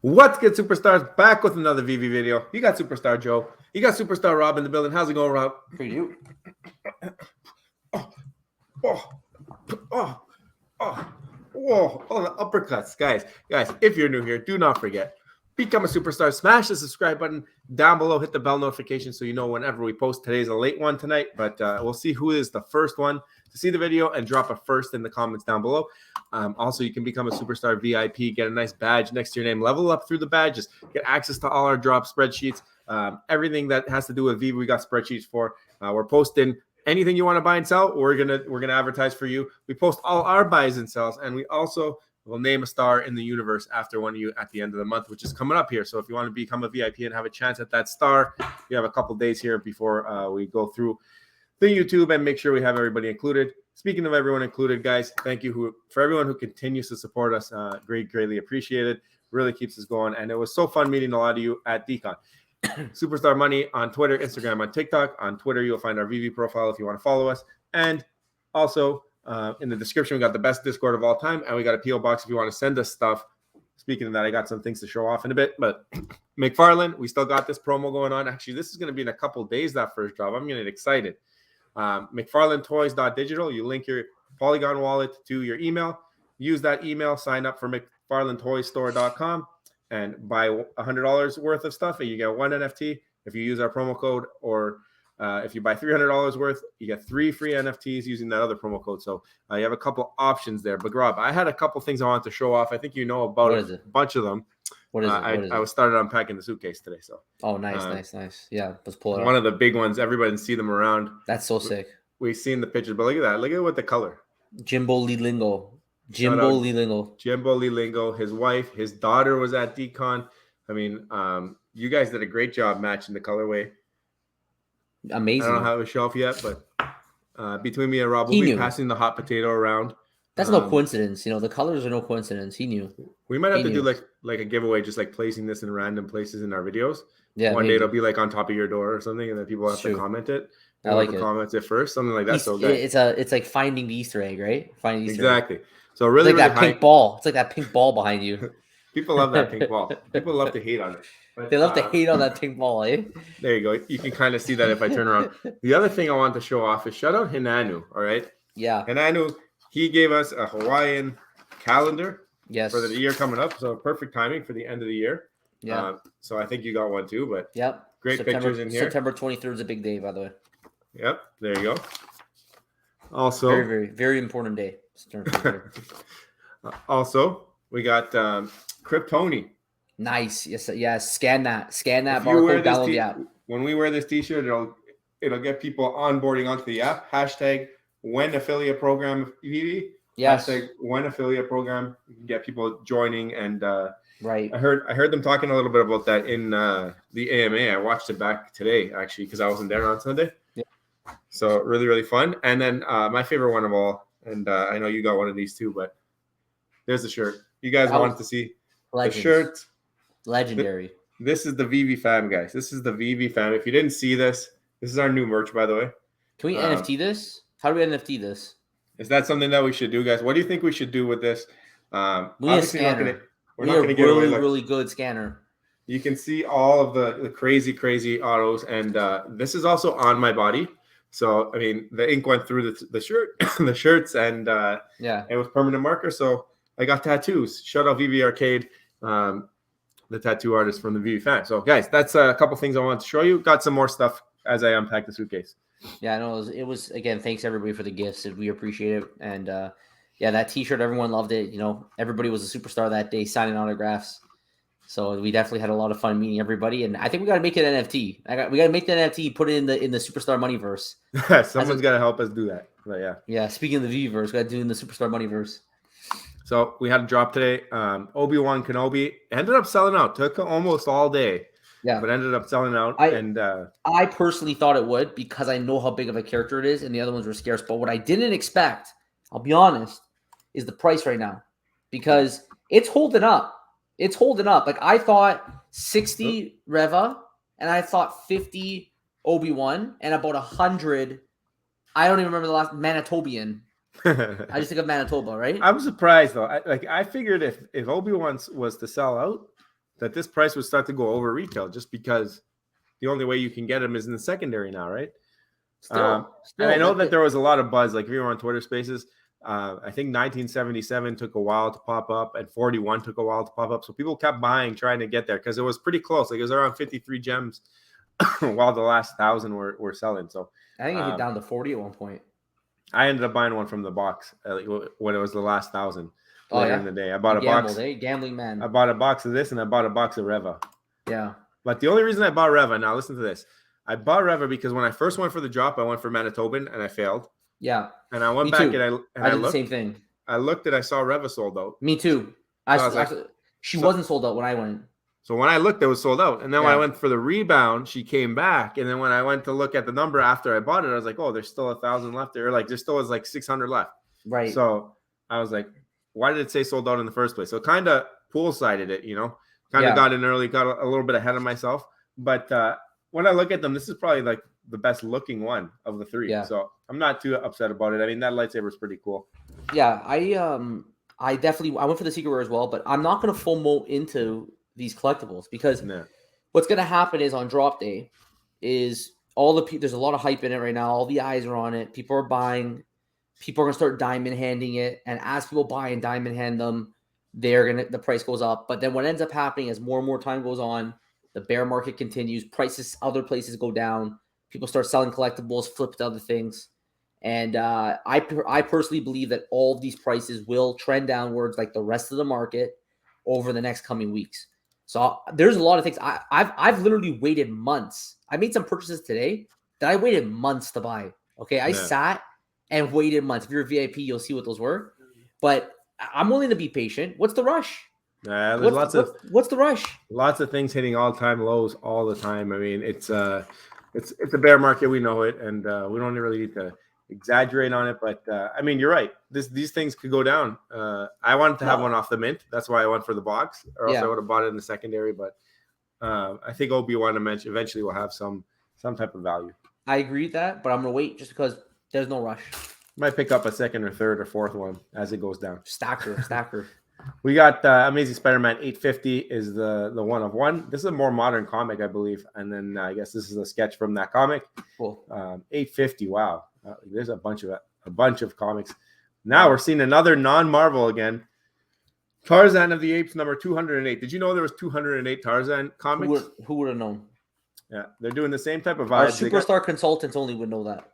What's good, superstars? Back with another VV video. You got Superstar Joe. You got Superstar Rob in the building. How's it going, Rob? For you. Whoa, the uppercuts. Guys, if you're new here, do not forget, become a superstar. Smash the subscribe button down below. Hit the bell notification so you know whenever we post. Today's a late one tonight, but we'll see who is the first one to see the video and drop a first in the comments down below. Also, you can become a superstar VIP, get a nice badge next to your name, level up through the badges, get access to all our drop spreadsheets, everything that has to do with Veve. We got spreadsheets for. We're posting anything you want to buy and sell. We're gonna advertise for you. We post all our buys and sells, and we also will name a star in the universe after one of you at the end of the month, which is coming up here. So if you want to become a VIP and have a chance at that star, you have a couple days here before we go through the YouTube and make sure we have everybody included. Speaking of everyone included, guys, thank you for everyone who continues to support us. Greatly appreciated. Really keeps us going. And it was so fun meeting a lot of you at Decon. Superstar Money on Twitter, Instagram, on TikTok. On Twitter, you'll find our VV profile if you want to follow us. And also in the description, we got the best Discord of all time. And we got a P.O. box if you want to send us stuff. Speaking of that, I got some things to show off in a bit. But McFarlane, we still got this promo going on. Actually, this is going to be in a couple days, that first drop. I'm getting excited. McFarlanetoys.digital. You link your Polygon wallet to your email. Use that email, sign up for McFarlanetoysstore.com, and buy $100 worth of stuff, and you get one NFT. If you use our promo code, or if you buy $300 worth, you get 3 free NFTs using that other promo code. So you have a couple options there. But Rob, I had a couple things I wanted to show off. I think you know about a bunch of them. What is it? I was started unpacking the suitcase today. So nice. Yeah, let's pull it out. One of the big ones. Everybody can see them around. That's so sick. We've seen the pictures, but look at that. Look at what the color. Jimbo Lilingo. Jimbo Lilingo. His wife, his daughter was at Decon. I mean, you guys did a great job matching the colorway. Amazing. I don't know how it was show off yet, but between me and Rob, we'll be passing the hot potato around. That's no coincidence. You know, the colors are no coincidence. He knew. We might have to do like a giveaway, just like placing this in random places in our videos. Yeah. One day it'll be like on top of your door or something, and then people have to comment it. I like it. Comments it first, something like that. So it's like finding the Easter egg, right? Finding the Easter exactly. Egg. So really, it's like that pink ball. It's like that pink ball behind you. People love that pink ball. People love to hate on it. But, they love to hate on that pink ball, eh? There you go. You can kind of see that if I turn around. The other thing I want to show off is shout out Hinanu. All right. Yeah. Hinanu, he gave us a Hawaiian calendar. Yes. For the year coming up, so perfect timing for the end of the year. Yeah. So I think you got one too, but yep. Great pictures in here. September 23rd is a big day, by the way. Yep. There you go. Also, very, very, very important day. Also, we got Kryptoni. Nice. Yes. Scan that barcode. Download the app. When we wear this T-shirt, it'll get people onboarding onto the app. Hashtag when affiliate program Veve. Yes. Hashtag when affiliate program. You can get people joining, and right. I heard them talking a little bit about that in the AMA. I watched it back today actually because I wasn't there on Sunday. Yeah. So really, really fun. And then my favorite one of all, and I know you got one of these too, but there's the shirt. You guys wanted to see the shirt. Legendary. This is the Veve fam, guys. This is the Veve fam. If you didn't see this is our new merch, by the way. Can we NFT this? How do we NFT this? Is that something that we should do, guys? What do you think we should do with this? We need a scanner. We're not going to give away really good scanner. You can see all of the crazy autos, and this is also on my body. So I mean, the ink went through the shirt, the shirts, and it was permanent marker. So I got tattoos. Shout out Veve Arcade, the tattoo artist from the Veve fan. So guys, that's a couple things I wanted to show you. Got some more stuff as I unpack the suitcase. Yeah, no, it was again. Thanks everybody for the gifts. We appreciate it, and that T-shirt, everyone loved it. You know, everybody was a superstar that day, signing autographs. So we definitely had a lot of fun meeting everybody, and I think we got to make it an NFT. We got to make the NFT, put it in the Superstar Moneyverse. Someone's got to help us do that. But yeah. Yeah. Speaking of the Veveverse, we got to do in the Superstar Moneyverse. So we had a drop today. Obi-Wan Kenobi ended up selling out. Took almost all day. Yeah, but ended up selling out. I personally thought it would because I know how big of a character it is, and the other ones were scarce. But what I didn't expect, I'll be honest, is the price right now because it's holding up. It's holding up. Like I thought 60 Reva, and I thought 50 Obi-Wan, and about 100. I don't even remember the last Manitobian. I just think of Manitoba, right? I'm surprised though. I figured if Obi-Wan was to sell out, that this price would start to go over retail just because the only way you can get them is in the secondary now, right? Still, and I know that there was a lot of buzz. Like if you were on Twitter Spaces, I think 1977 took a while to pop up, and 41 took a while to pop up. So people kept buying, trying to get there because it was pretty close. Like it was around 53 gems, while the last 1,000 were selling. So I think it hit down to 40 at one point. I ended up buying one from the box when it was the last 1,000 later in the day. I bought you a box. Gambling man. I bought a box of this, and I bought a box of Reva. Yeah. But the only reason I bought Reva, now listen to this. I bought Reva because when I first went for the drop, I went for Manitoban and I failed. Yeah. And I went back and I did looked, the same thing. I looked and I saw Reva sold out. Me too. She wasn't sold out when I went. So when I looked, it was sold out. And then when I went for the rebound, she came back. And then when I went to look at the number after I bought it, I was like, oh, there's still 1,000 left there. Like there still was like 600 left. Right. So I was like, why did it say sold out in the first place? So kind of pool-sided it, kind of got in early, got a little bit ahead of myself. But when I look at them, this is probably like the best looking one of the three. Yeah. So I'm not too upset about it. I mean, that lightsaber is pretty cool. Yeah, I went for the secret rare as well, but I'm not going to FOMO into these collectibles because what's going to happen is on drop day is there's a lot of hype in it right now. All the eyes are on it. People are buying. People are going to start diamond handing it, and as people buy and diamond hand them, the price goes up. But then what ends up happening as more and more time goes on, the bear market continues. Prices other places go down. People start selling collectibles, flip to other things. And I personally believe that all of these prices will trend downwards like the rest of the market over the next coming weeks. So there's a lot of things. I've literally waited months. I made some purchases today that I waited months to buy. Okay, I sat and waited months. If you're a VIP, you'll see what those were. But I'm willing to be patient. What's the rush? There's what's the rush? Lots of things hitting all-time lows all the time. I mean, it's a bear market. We know it, and we don't really need to exaggerate on it. But I mean, you're right. These things could go down. I wanted to have one off the mint. That's why I went for the box, or else I would have bought it in the secondary. But I think Obi-Wan eventually will have some type of value. I agree with that, but I'm gonna wait just because there's no rush. Might pick up a second or third or fourth one as it goes down. Stacker. We got Amazing Spider-Man 850 is the one of one. This is a more modern comic, I believe. And then I guess this is a sketch from that comic. Cool. 850. Wow. There's a bunch of comics. Now we're seeing another non-Marvel again. Tarzan of the Apes number 208. Did you know there was 208 Tarzan comics? Who would have known? Yeah, they're doing the same type of vibes. Our superstar consultants only would know that.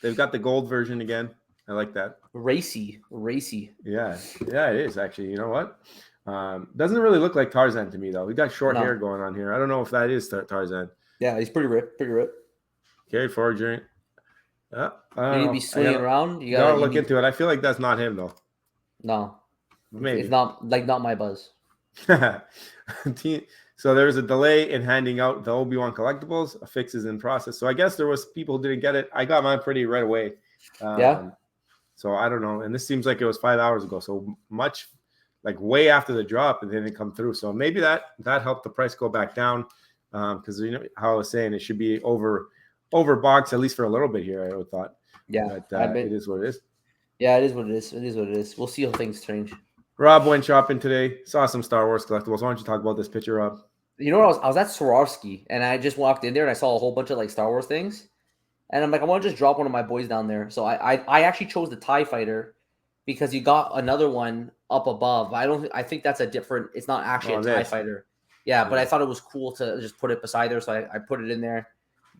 They've got the gold version again. I like that. Racy. Yeah, it is actually. You know what? Doesn't really look like Tarzan to me though. We got short hair going on here. I don't know if that is Tarzan. Yeah, he's pretty ripped. Carried forward during. You need to be swinging around. You gotta look into it. I feel like that's not him though. No, maybe it's not my buzz. So there was a delay in handing out the Obi-Wan collectibles. A fix is in process. So I guess there was people who didn't get it. I got mine pretty right away. So I don't know. And this seems like it was 5 hours ago. So much like way after the drop, and it didn't come through. So maybe that helped the price go back down. Because you know how I was saying, it should be over box at least for a little bit here. I would thought. Yeah, but it is what it is. Yeah, it is what it is. We'll see how things change. Rob went shopping today. Saw some Star Wars collectibles. Why don't you talk about this picture, Rob? You know what? I was at Swarovski, and I just walked in there and I saw a whole bunch of like Star Wars things. And I'm like, I want to just drop one of my boys down there. So I actually chose the TIE Fighter because you got another one up above. I think that's a different. It's not actually a TIE Fighter. Yeah, but I thought it was cool to just put it beside there, so I put it in there.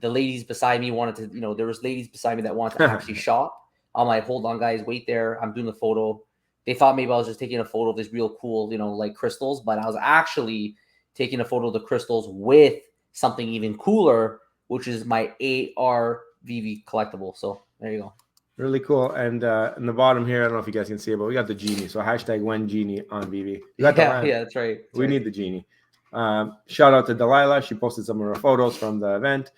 The ladies beside me wanted to, there was ladies beside me that wanted to actually shop. I'm like, hold on, guys, wait there. I'm doing the photo. They thought maybe I was just taking a photo of this real cool, like crystals, but I was actually taking a photo of the crystals with something even cooler, which is my AR Veve collectible. So there you go. Really cool. And in the bottom here, I don't know if you guys can see it, but we got the genie. So #WhenGenie on Veve. Yeah, that's right. We need the genie. Shout out to Delilah. She posted some of her photos from the event.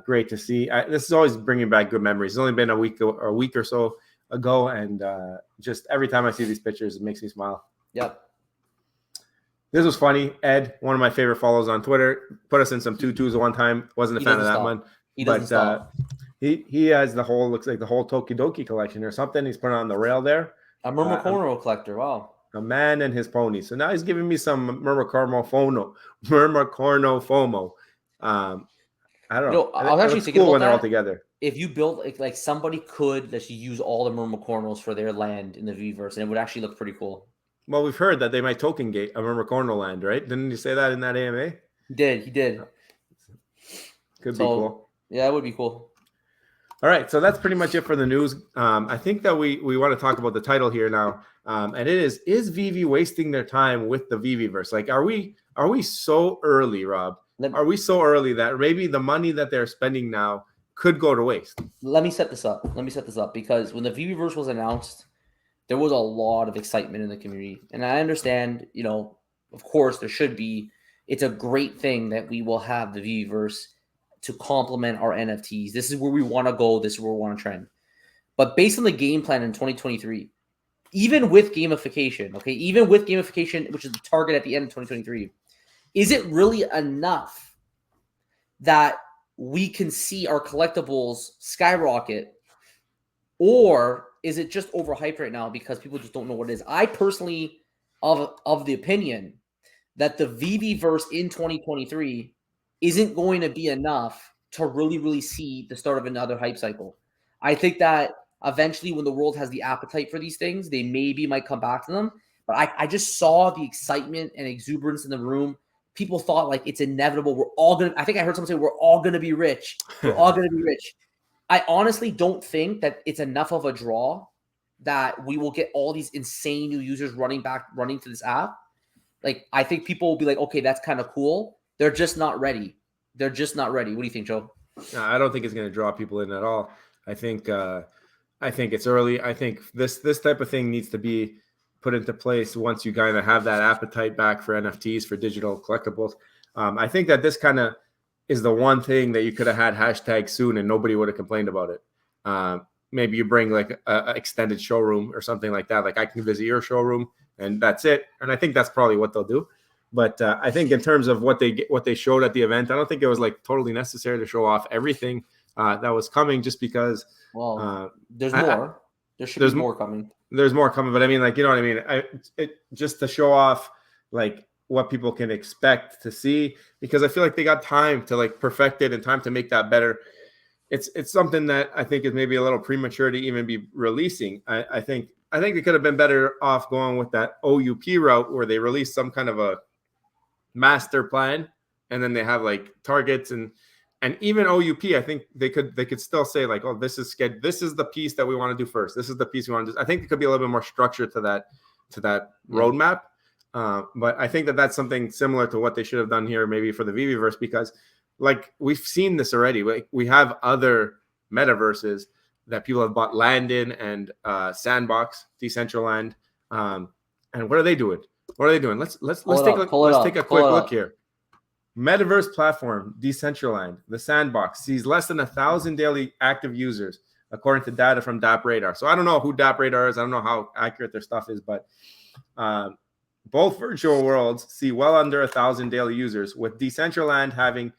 Great to see. This is always bringing back good memories. It's only been a week or so ago, and just every time I see these pictures, it makes me smile. Yep. This was funny. Ed, one of my favorite follows on Twitter, put us in some tutus one time. Wasn't a fan of that one. He doesn't stop. He has looks like the whole Tokidoki collection or something. He's put it on the rail there. I'm a Cornrow collector. Wow. A man and his pony. So now he's giving me some Murmurcorno FOMO. I don't You know. know, I was It actually looks thinking cool about when they're all that. together. If you built like somebody could just use all the Murmurcornos for their land in the Veveverse, and it would actually look pretty cool. Well, we've heard that they might token gate a Murmurcorno land, right? Didn't you say that in that AMA? He did. Could be So cool. yeah, it would be cool. All right, so that's pretty much it for the news. I think that we want to talk about the title here now, and it is Veve wasting their time with the Veveverse? Like, are we so early, Rob? Are we so early that maybe the money that they're spending now could go to waste? Let me set this up. Because when the Veveverse was announced, there was a lot of excitement in the community, and I understand. You know, of course, there should be. It's a great thing that we will have the Veveverse to complement our NFTs. This is where we want to go. This is where we want to trend. But based on the game plan in 2023, even with gamification, which is the target at the end of 2023, is it really enough that we can see our collectibles skyrocket, or is it just overhyped right now because people just don't know what it is? I personally of the opinion that the Veveverse in 2023 isn't going to be enough to really see the start of another hype cycle. I think that eventually when the world has the appetite for these things, they maybe might come back to them. But I just saw the excitement and exuberance in the room. People thought like it's inevitable. We're all going to, I think I heard someone say, we're all going to be rich. We're all going to be rich. I honestly don't think that it's enough of a draw that we will get all these insane new users running to this app. Like, I think people will be like, okay, that's kind of cool. They're just not ready. What do you think, Joe? No, I don't think it's going to draw people in at all. I think it's early. I think this type of thing needs to be put into place once you kind of have that appetite back for NFTs, for digital collectibles. I think that this kind of is the one thing that you could have had hashtag soon and nobody would have complained about it. Maybe you bring like a extended showroom or something like that. Like, I can visit your showroom and that's it. And I think that's probably what they'll do. But I think in terms of what they showed at the event, I don't think it was like totally necessary to show off everything that was coming, just because. Well, there's more. There should be more coming. There's more coming, but I mean, like, you know what I mean? Just to show off like what people can expect to see, because I feel like they got time to like perfect it and time to make that better. It's something that I think is maybe a little premature to even be releasing. I think they could have been better off going with that OUP route, where they release some kind of a master plan and then they have like targets and even OUP. I think they could still say like, oh, this is the piece that we want to do first. This is the piece we want to do. I think there could be a little bit more structure to that roadmap. But I think that that's something similar to what they should have done here, maybe for the Veveverse, because like we've seen this already. Like, we have other metaverses that people have bought land in, and Sandbox, Decentraland. And what are they doing? Let's take a quick look here. Metaverse platform, Decentraland, the Sandbox, sees less than 1,000 daily active users, according to data from DAP Radar. So I don't know who DAP Radar is. I don't know how accurate their stuff is, but both virtual worlds see well under 1,000 daily users, with Decentraland having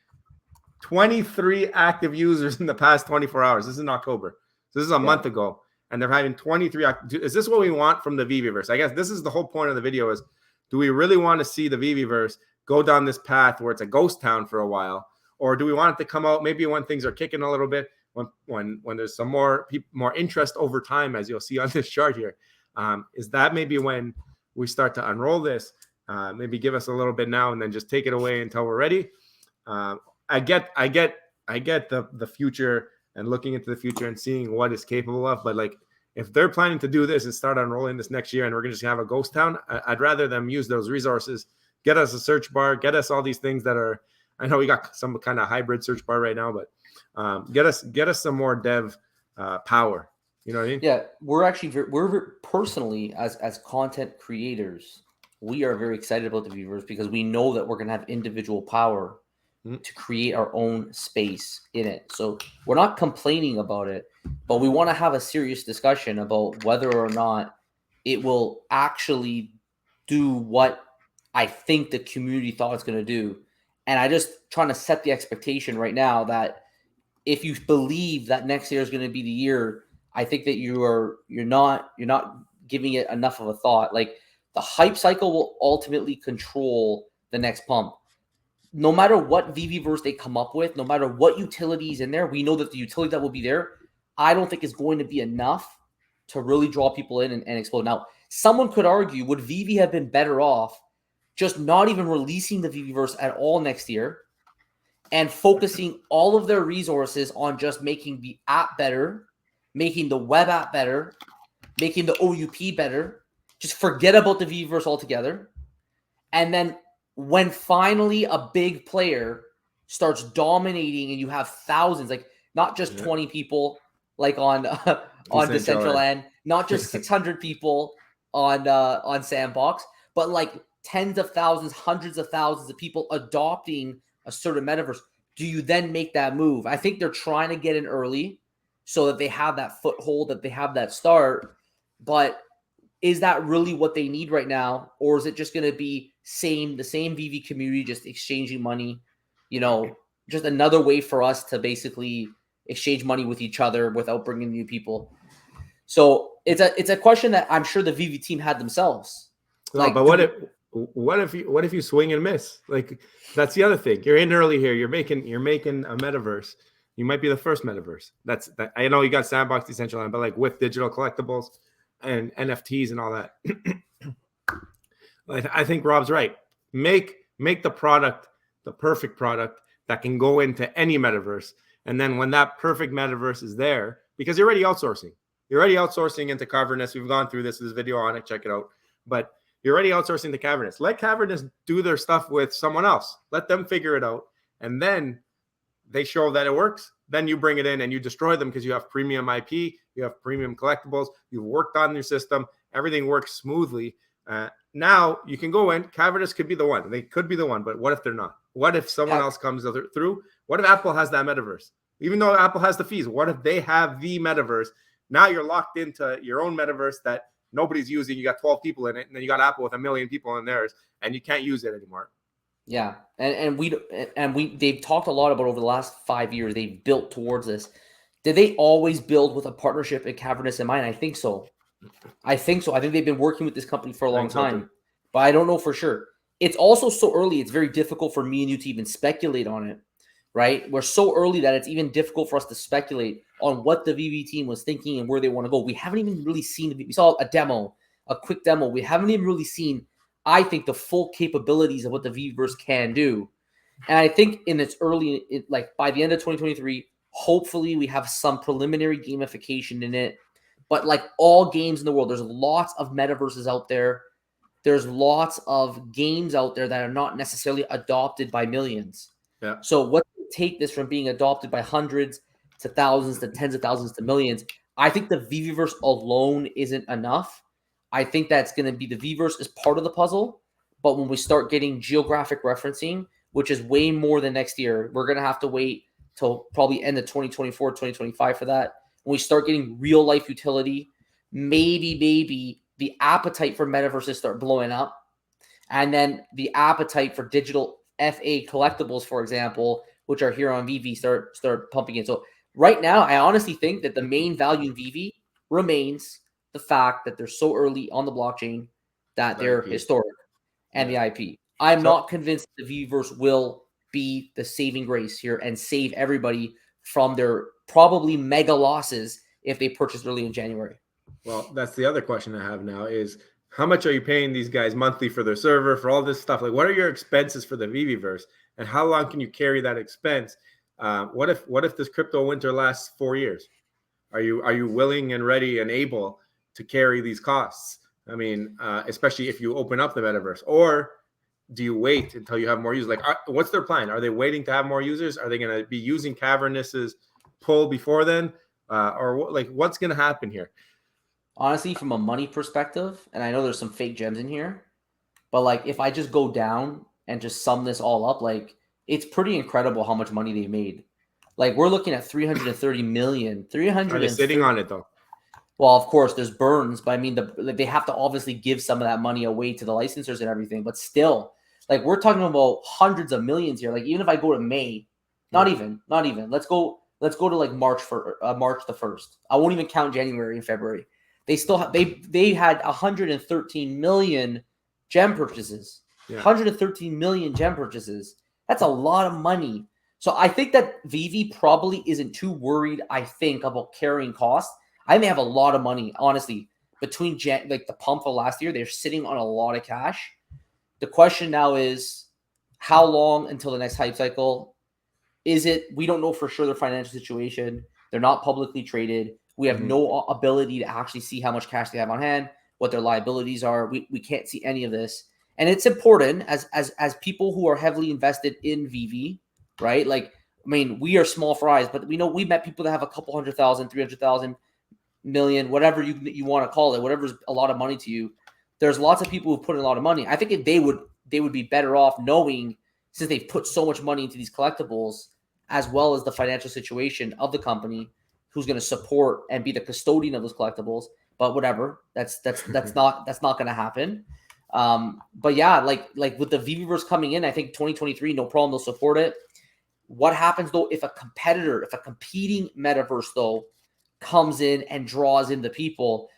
23 active users in the past 24 hours. This is in October. So this is a month ago, and they're having 23. Is this what we want from the Veveverse? I guess this is the whole point of the video: is do we really want to see the Veveverse go down this path where it's a ghost town for a while, or do we want it to come out maybe when things are kicking a little bit, when there's some more interest over time, as you'll see on this chart here? Is that maybe when we start to unroll this? Maybe give us a little bit now and then just take it away until we're ready. I get the future and looking into the future and seeing what it's capable of, but like, if they're planning to do this and start unrolling this next year and we're just gonna have a ghost town, I'd rather them use those resources, get us a search bar, get us all these things that are, I know we got some kind of hybrid search bar right now, but get us some more dev power. You know what I mean? Yeah, we're personally as content creators, we are very excited about the Veveverse because we know that we're gonna have individual power to create our own space in it. So we're not complaining about it, but we want to have a serious discussion about whether or not it will actually do what I think the community thought it's going to do. And I just trying to set the expectation right now that if you believe that next year is going to be the year, I think that you're not giving it enough of a thought. Like, The hype cycle will ultimately control the next pump. No matter what Veveverse they come up with, no matter what utilities in there, we know that the utility that will be there, I don't think is going to be enough to really draw people in and explode. Now, someone could argue, would Veve have been better off just not even releasing the Veveverse at all next year and focusing all of their resources on just making the app better, making the web app better, making the OUP better, just forget about the Veveverse altogether. And then when finally a big player starts dominating and you have thousands, like not just 20 people like on Decentraland, not just 600 people on Sandbox, but like tens of thousands, hundreds of thousands of people adopting a certain metaverse, do you then make that move? I think they're trying to get in early so that they have that foothold, that they have that start. But is that really what they need right now? Or is it just going to be the same Veve community just exchanging money? You know, just another way for us to basically exchange money with each other without bringing new people. So it's a question that I'm sure the Veve team had themselves. No, like, but what if you swing and miss? Like, that's the other thing. You're in early here. You're making a metaverse. You might be the first metaverse. That's that. I know you got Sandbox, Decentraland, but like with digital collectibles and NFTs and all that, I think Rob's right. Make the product the perfect product that can go into any metaverse, and then when that perfect metaverse is there, because you're already outsourcing. You're already outsourcing into Cavernous. We've gone through this. There's a video on it. Check it out. But you're already outsourcing to Cavernous. Let Cavernous do their stuff with someone else. Let them figure it out. And then they show that it works. Then you bring it in and you destroy them because you have premium IP. You have premium collectibles. You've worked on your system. Everything works smoothly. Now you can go in. Cavernous could be the one. They could be the one. But what if they're not? What if someone else comes through? What if Apple has that metaverse? Even though Apple has the fees, what if they have the metaverse? Now you're locked into your own metaverse that nobody's using. You got 12 people in it, and then you got Apple with 1 million people in theirs, and you can't use it anymore. Yeah, and they've talked a lot about over the last 5 years. They've built towards this. Did they always build with a partnership at Cavernous in mind? I think so. I think they've been working with this company for a long time, but I don't know for sure. It's also so early. It's very difficult for me and you to even speculate on it. Right? We're so early that it's even difficult for us to speculate on what the Veve team was thinking and where they want to go. We haven't even really seen. We saw a quick demo. We haven't even really seen, I think, the full capabilities of what the Veveverse can do. And I think in its early, like by the end of 2023, hopefully we have some preliminary gamification in it. But like all games in the world, there's lots of metaverses out there. There's lots of games out there that are not necessarily adopted by millions. Yeah. So what take this from being adopted by hundreds to thousands to tens of thousands to millions? I think the Veveverse alone isn't enough. I think that's going to be the Veveverse is part of the puzzle. But when we start getting geographic referencing, which is way more than next year, we're going to have to wait till probably end of 2024, 2025 for that. When we start getting real life utility, maybe the appetite for metaverses start blowing up. And then the appetite for digital FA collectibles, for example, which are here on Veve, start pumping in. So right now, I honestly think that the main value in Veve remains the fact that they're so early on the blockchain that they're historic and the IP. I'm not convinced the Veveverse will be the saving grace here and save everybody from their probably mega losses if they purchase early in January. Well, that's the other question I have now is, how much are you paying these guys monthly for their server, for all this stuff? Like, what are your expenses for the Veveverse, and how long can you carry that expense? What if this crypto winter lasts 4 years? Are you willing and ready and able to carry these costs? I mean, especially if you open up the metaverse, or do you wait until you have more users? Like, what's their plan? Are they waiting to have more users? Are they going to be using Cavernous's pull before then, or what's going to happen here? Honestly, from a money perspective, and I know there's some fake gems in here, but like if I just go down and just sum this all up, like it's pretty incredible how much money they made. Like we're looking at 330 million. 300. Are they sitting on it though? Well, of course, there's burns, but I mean, they have to obviously give some of that money away to the licensors and everything. But still, like we're talking about hundreds of millions here. Like even if I go to May, not even. Let's go to like March the 1st. I won't even count January and February. they had 113 million gem purchases. Yeah. 113 million gem purchases. That's a lot of money. So I think that Veve probably isn't too worried, I think, about carrying costs. I think they have a lot of money, honestly. Between like the pump for last year, they're sitting on a lot of cash. The question now is, how long until the next hype cycle? We don't know for sure their financial situation. They're not publicly traded. We have no ability to actually see how much cash they have on hand, what their liabilities are. We can't see any of this. And it's important as people who are heavily invested in Veve, right? Like, I mean, we are small fries, but we know we met people that have a couple 100,000, 300,000, million, whatever you want to call it, whatever's a lot of money to you. There's lots of people who put in a lot of money. I think if they would be better off knowing, since they've put so much money into these collectibles, as well as the financial situation of the company, who's going to support and be the custodian of those collectibles. But whatever, that's not going to happen. But yeah, like with the Veveverse coming in, I think 2023, no problem, they'll support it. What happens though if a competing metaverse though comes in and draws in the people?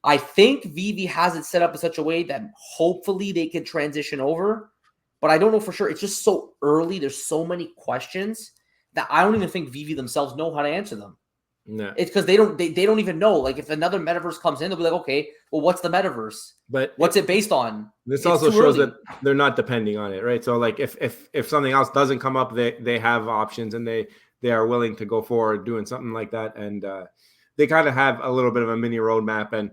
I think Veve has it set up in such a way that hopefully they can transition over, but I don't know for sure. It's just so early. There's so many questions that I don't even think Veve themselves know how to answer them. No. It's because they don't even know. Like, if another metaverse comes in, they'll be like, okay, well, what's the metaverse? But what's it based on? This also shows that they're not depending on it, right? So like if something else doesn't come up, they have options and they are willing to go forward doing something like that. And they kind of have a little bit of a mini roadmap, and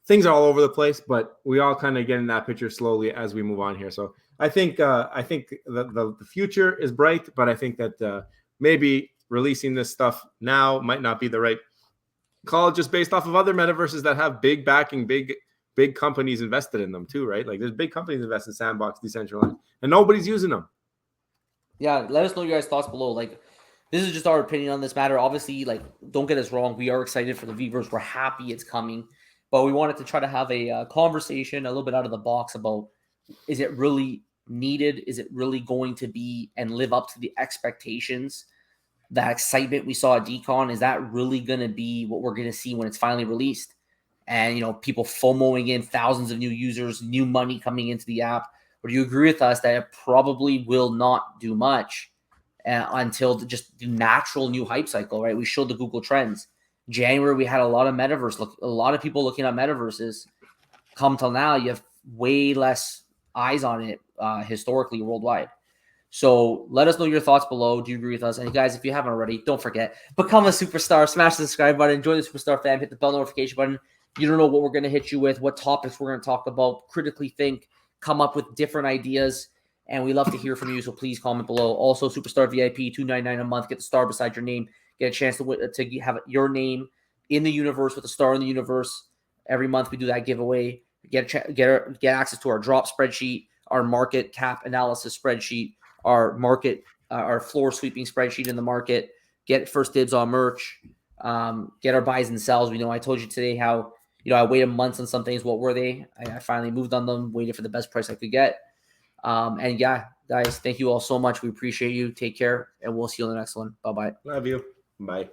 things are all over the place, but we all kind of get in that picture slowly as we move on here. So I think the future is bright, but I think that maybe releasing this stuff now might not be the right call, just based off of other metaverses that have big backing, big companies invested in them too, right? Like, there's big companies invested in Sandbox, Decentraland, and nobody's using them. Yeah, let us know your guys' thoughts below. Like, this is just our opinion on this matter. Obviously, like, don't get us wrong. We are excited for the Veveverse. We're happy it's coming. But we wanted to try to have a conversation a little bit out of the box about, is it really needed? Is it really going to be and live up to the expectations? That excitement we saw at Decon, is that really going to be what we're going to see when it's finally released? And, people FOMOing in thousands of new users, new money coming into the app? Or do you agree with us that it probably will not do much until just the natural new hype cycle, right? We showed the Google Trends. January, we had a lot of a lot of people looking at metaverses. Come till now, you have way less eyes on it historically worldwide. So let us know your thoughts below. Do you agree with us? And guys, if you haven't already, don't forget, become a superstar. Smash the subscribe button. Join the Superstar fam. Hit the bell notification button. You don't know what we're going to hit you with, what topics we're going to talk about. Critically think, come up with different ideas. And we love to hear from you, so please comment below. Also, Superstar VIP, $2.99 a month. Get the star beside your name. Get a chance to have your name in the universe with a star in the universe. Every month we do that giveaway. Get access to our drop spreadsheet, our market cap analysis spreadsheet, our market, our floor sweeping spreadsheet in the market. Get first dibs on merch. Get our buys and sells. I told you today how I waited months on some things. What were they? I finally moved on them. Waited for the best price I could get. And yeah, guys, thank you all so much. We appreciate you. Take care, and we'll see you on the next one. Bye-bye. Love you. Bye.